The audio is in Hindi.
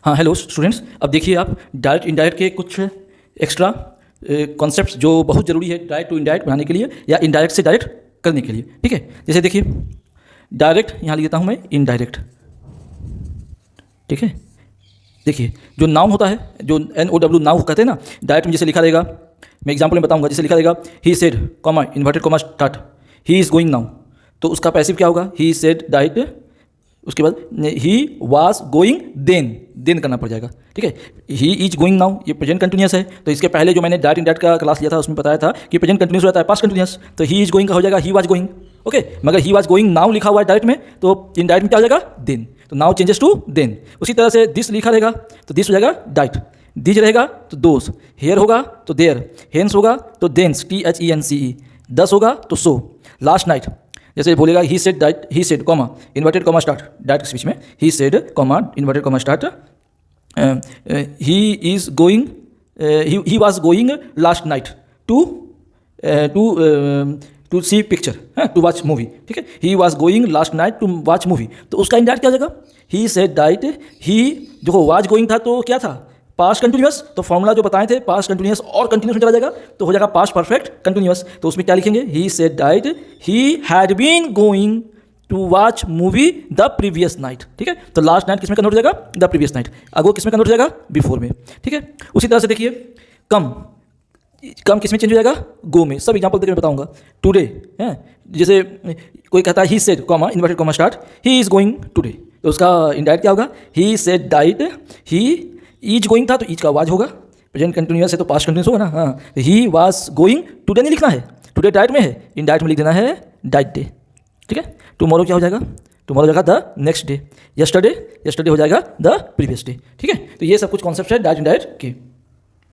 हाँ हेलो स्टूडेंट्स, अब देखिए आप डायरेक्ट इनडायरेक्ट के कुछ एक्स्ट्रा कॉन्सेप्ट्स जो बहुत ज़रूरी है डायरेक्ट टू इनडायरेक्ट बनाने के लिए या इनडायरेक्ट से डायरेक्ट करने के लिए। ठीक है, जैसे देखिए डायरेक्ट यहाँ लिख देता हूँ मैं इनडायरेक्ट। ठीक है, देखिए जो नाउन होता है, जो NOW नाउन कहते हैं ना, डायरेक्ट में जैसे लिखा रहेगा, मैं एग्जाम्पल में बताऊंगा। जैसे लिखा रहेगा ही said comma inverted comma start he is going now, तो उसका पैसिव क्या होगा? ही सेड डायरेक्ट, उसके बाद ही वाज गोइंग देन करना पड़ जाएगा। ठीक है, ही इज गोइंग नाउ ये प्रेजेंट कंटिन्यूस है, तो इसके पहले जो मैंने डायरेक्ट इनडायरेक्ट का क्लास लिया था उसमें बताया था कि प्रेजेंट कंटिन्यूस रहता है पास्ट कंटिन्यूस, तो ही इज गोइंग का हो जाएगा ही वाज गोइंग। ओके, मगर ही वाज गोइंग नाउ लिखा हुआ है डायरेक्ट में, तो इनडायरेक्ट में क्या हो जाएगा? देन, तो नाउ चेंजेस टू देन। उसी तरह से दिस लिखा रहेगा तो दिस हो जाएगा डाइट, दिज रहेगा तो दोस, हेयर होगा तो देयर, हेंस होगा तो देंस THENCE, दस होगा तो सो, लास्ट नाइट जैसे बोलेगा he said that, he said comma inverted comma start, डाइट के बीच में he said comma inverted comma start he is going, he was going last night to see picture, to watch movie. ठीक है, he was going last night to watch movie, तो उसका इंडायरेक्ट क्या हो जाएगा? ही सेड डाइट, ही जो वाज गोइंग था तो क्या था? पास्ट कंटिन्यूस, तो फॉर्मूला जो बताए थे पास्ट कंटिन्यूस और कंटिन्यूस में चला जाएगा तो हो जाएगा पास्ट परफेक्ट कंटिन्यूस। तो उसमें क्या लिखेंगे? He said that he had been going to watch movie the previous night. ठीक है, तो लास्ट नाइट किसमें कन्वर्ट हो जाएगा? The previous night. अगो किसमें कन्वर्ट हो जाएगा? बिफोर में। ठीक है, उसी तरह से देखिए कम किसमें चेंज हो जाएगा? गो में। सब एग्जाम्पल देकर मैं बताऊंगा। टुडे है, जैसे कोई कहता है he said comma inverted comma start he is going today, तो उसका इंडायरेक्ट क्या होगा? He said that he is going था तो ईज का वाज होगा, प्रेजेंट कंटिन्यूस है तो पास्ट कंटिन्यूस होगा ना। हाँ, ही वाज गोइंग टुडे नहीं लिखना है, टुडे डाइट में है, इन डाइट में लिख देना है डाइट डे। ठीक है, टुमारो क्या हो जाएगा? टुमारो हो जाएगा द नेक्स्ट डे, यस्टरडे हो जाएगा द प्रीवियस डे। ठीक है, तो ये सब कुछ कॉन्सेप्ट है डायरेक्ट इनडायरेक्ट के।